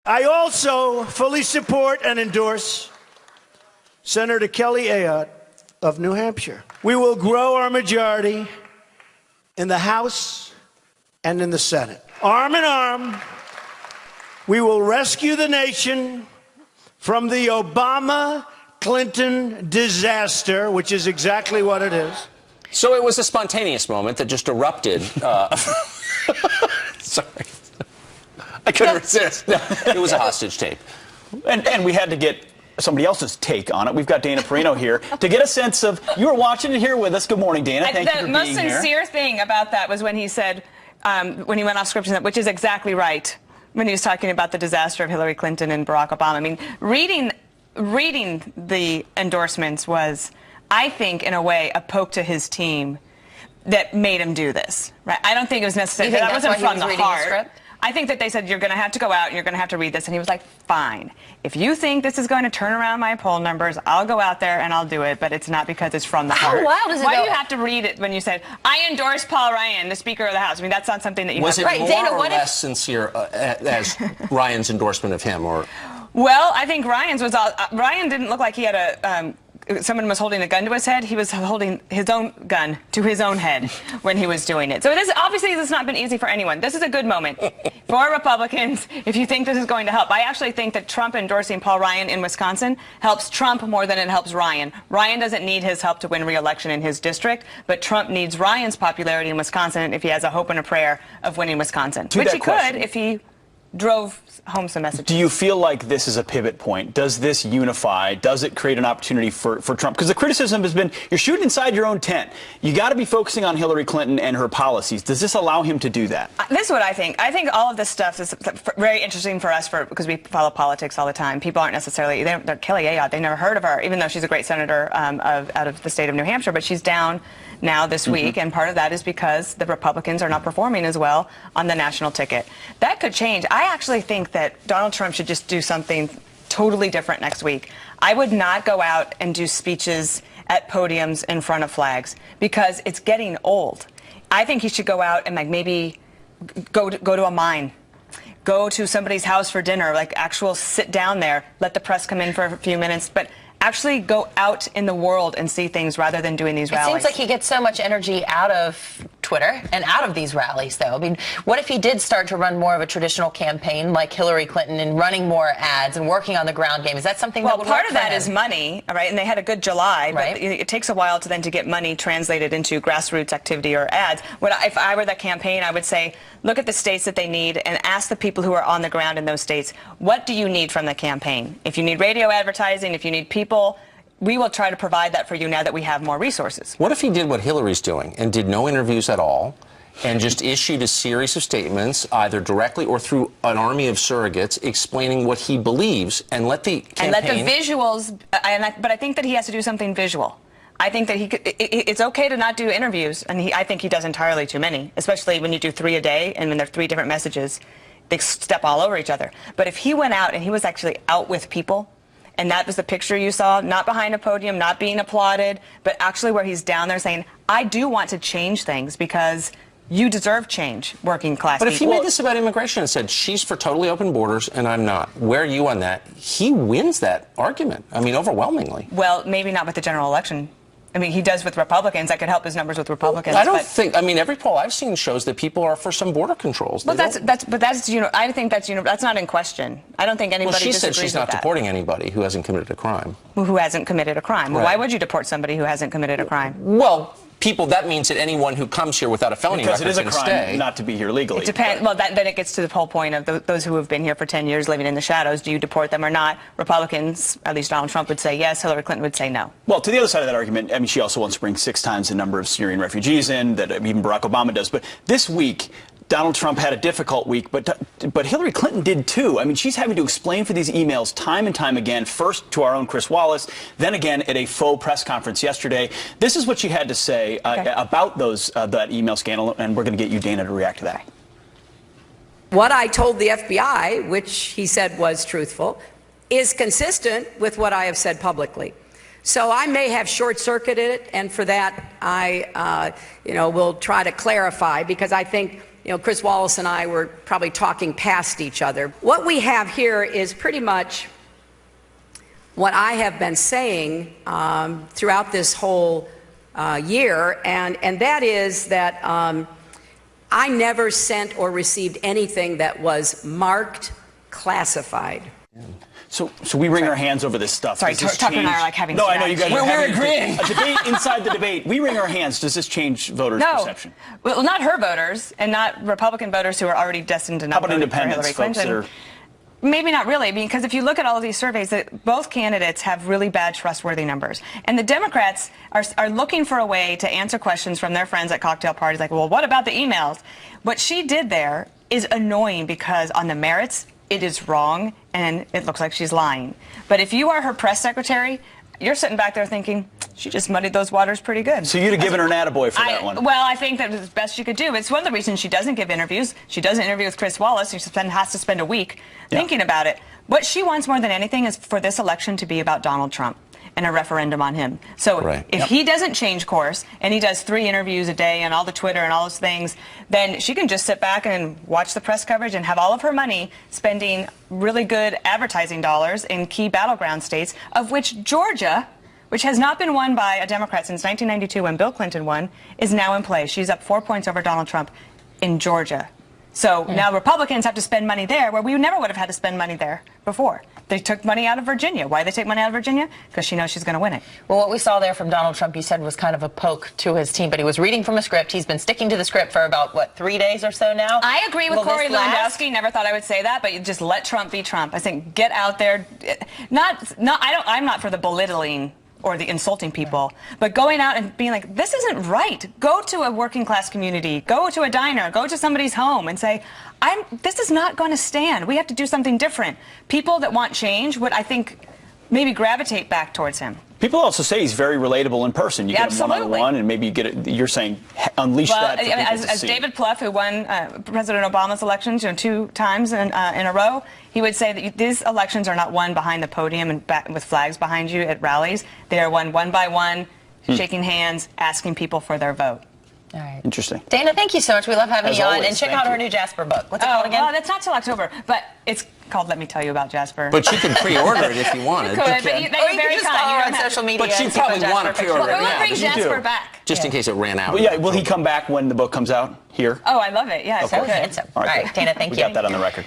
I also fully support and endorse Senator Kelly Ayotte of New Hampshire. We will grow our majority in the House and in the Senate. Arm in arm, we will rescue the nation from the Obama-Clinton disaster, which is exactly what it is. So it was a spontaneous moment that just erupted. Sorry. I couldn't resist. No, it was a hostage tape. And we had to get somebody else's take on it. We've got Dana Perino here to get a sense of, you were watching it here with us. Good morning, Dana. Thank you for being here. The most sincere thing about that was when he said, when he went off script, which is exactly right, when he was talking about the disaster of Hillary Clinton and Barack Obama. I mean, reading the endorsements was, I think, in a way, a poke to his team that made him do this. Right? I don't think it was necessary. That wasn't from the heart. I think that they said, you're going to have to go out and you're going to have to read this. And he was like, fine. If you think this is going to turn around my poll numbers, I'll go out there and I'll do it. But it's not because it's from the heart. How wild is it? Why do you have to read it when you said, I endorse Paul Ryan, the Speaker of the House? I mean, that's not something that you was have to... Was it more or less sincere as Ryan's endorsement of him? Or? Well, I think Ryan's was... Ryan didn't look like he had a... someone was holding a gun to his head. He was holding his own gun to his own head when he was doing it. So it is, obviously this has not been easy for anyone. This is a good moment for Republicans if you think this is going to help. I actually think that Trump endorsing Paul Ryan in Wisconsin helps Trump more than it helps Ryan. Ryan doesn't need his help to win re-election in his district, but Trump needs Ryan's popularity in Wisconsin if he has a hope and a prayer of winning Wisconsin, which he could if he drove home some messages. Do you feel like this is a pivot point? Does this unify? Does it create an opportunity for Trump? Because the criticism has been, you're shooting inside your own tent. You got to be focusing on Hillary Clinton and her policies. Does this allow him to do that? This is what I think. I think all of this stuff is very interesting for us because we follow politics all the time. People aren't necessarily, they're Kelly Ayotte, they never heard of her, even though she's a great senator out of the state of New Hampshire, but she's down now this week, and part of that is because the Republicans are not performing as well on the national ticket. That could change. I actually think that Donald Trump should just do something totally different next week. I would not go out and do speeches at podiums in front of flags because it's getting old. I think he should go out and like maybe go to a mine, go to somebody's house for dinner, like actual sit down there, let the press come in for a few minutes, but actually go out in the world and see things rather than doing these rallies. It seems like he gets so much energy out of Twitter and out of these rallies, though. I mean, what if he did start to run more of a traditional campaign like Hillary Clinton and running more ads and working on the ground game? Is that something that would work for him? Well, part of that is money, all right? And they had a good July, but it takes a while to get money translated into grassroots activity or ads. If I were the campaign, I would say, look at the states that they need and ask the people who are on the ground in those states, what do you need from the campaign? If you need radio advertising, if you need people, we will try to provide that for you now that we have more resources. What if he did what Hillary's doing and did no interviews at all and just issued a series of statements, either directly or through an army of surrogates, explaining what he believes and let the campaign... And let the visuals... but I think that he has to do something visual. I think that it's okay to not do interviews, and I think he does entirely too many, especially when you do 3 a day and when there are 3 different messages, they step all over each other. But if he went out and he was actually out with people, and that was the picture you saw, not behind a podium, not being applauded, but actually where he's down there saying, I do want to change things because you deserve change, working class people. But if he made this about immigration and said, she's for totally open borders and I'm not, where are you on that? He wins that argument, I mean, overwhelmingly. Well, maybe not with the general election. I mean, he does with Republicans. That could help his numbers with Republicans. I don't think. I mean, every poll I've seen shows that people are for some border controls. But I think that's not in question. I don't think anybody. Well, she said disagrees she's not with that. deporting anybody who hasn't committed a crime. Who hasn't committed a crime? Well, why would you deport somebody who hasn't committed a crime? Well, people, that means that anyone who comes here without a felony record because it is a crime stay. not to be here legally. It depends. Well, then it gets to the whole point of those who have been here for 10 years living in the shadows. Do you deport them or not? Republicans, at least Donald Trump, would say yes. Hillary Clinton would say no. Well, to the other side of that argument, I mean, she also wants to bring 6 times the number of Syrian refugees in that even Barack Obama does. But this week, Donald Trump had a difficult week, but Hillary Clinton did too. I mean, she's having to explain for these emails time and time again, first to our own Chris Wallace, then again at a faux press conference yesterday. This is what she had to say about that email scandal, and we're going to get you, Dana, to react to that. What I told the FBI, which he said was truthful, is consistent with what I have said publicly. So I may have short-circuited it, and for that, I, will try to clarify, because I think, Chris Wallace and I were probably talking past each other. What we have here is pretty much what I have been saying throughout this whole year, and that is that I never sent or received anything that was marked classified. So we wring our hands over this stuff. Sorry, Does this Tucker and I change- are like having. No, I know you guys are We're having agreeing. a debate inside the debate. We wring our hands. Does this change voters' No, perception? well, not her voters, and not Republican voters who are already destined to How not about vote for independents, Hillary folks that Clinton. are... Maybe not really, because if you look at all of these surveys, that both candidates have really bad trustworthy numbers. And the Democrats are looking for a way to answer questions from their friends at cocktail parties, like, well, what about the emails? What she did there is annoying, because on the merits, it is wrong, and it looks like she's lying. But if you are her press secretary, you're sitting back there thinking, she just muddied those waters pretty good. So you'd have given her an attaboy for that one. Well, I think that was the best she could do. It's one of the reasons she doesn't give interviews. She doesn't interview with Chris Wallace. She has to spend a week thinking about it. What she wants more than anything is for this election to be about Donald Trump and a referendum on him. So if he doesn't change course, and he does 3 interviews a day and all the Twitter and all those things, then she can just sit back and watch the press coverage and have all of her money spending really good advertising dollars in key battleground states, of which Georgia, which has not been won by a Democrat since 1992 when Bill Clinton won, is now in play. She's up 4 points over Donald Trump in Georgia. So now Republicans have to spend money there where we never would have had to spend money there before. They took money out of Virginia. Why did they take money out of Virginia? Because she knows she's going to win it. Well, what we saw there from Donald Trump, you said, was kind of a poke to his team, but he was reading from a script. He's been sticking to the script for about, 3 days or so now? I agree with Will Corey this last? Lewandowski. Never thought I would say that, but you just let Trump be Trump. I think get out there. I'm not for the belittling or the insulting people, but going out and being like, this isn't right. Go to a working class community, go to a diner, go to somebody's home and say, this is not going to stand. We have to do something different. People that want change would, I think, maybe gravitate back towards him. People also say he's very relatable in person. You get him one-on-one, and maybe you get it. You're saying unleash that for people as to see. David Plouffe, who won President Obama's elections 2 times in a row, he would say that these elections are not won behind the podium and with flags behind you at rallies. They are won one by one, shaking hands, asking people for their vote. All right. Interesting. Dana, thank you so much. We love having As you on. always, And check thank out her you. new Jasper book. What's it called again? Well, that's not till October, but it's called Let Me Tell You About Jasper. But you can pre-order it if you wanted. Could, but Or you're you very can just kind. follow You her don't on have social to. media. But she and see probably the wanna Jasper pre-order picture. it. We'll Yeah, bring but you Jasper do. back. Just in case it ran out. Well, will he come back when the book comes out here? Oh, I love it. Yeah, So handsome. All right, Dana, thank We you. got that on the record.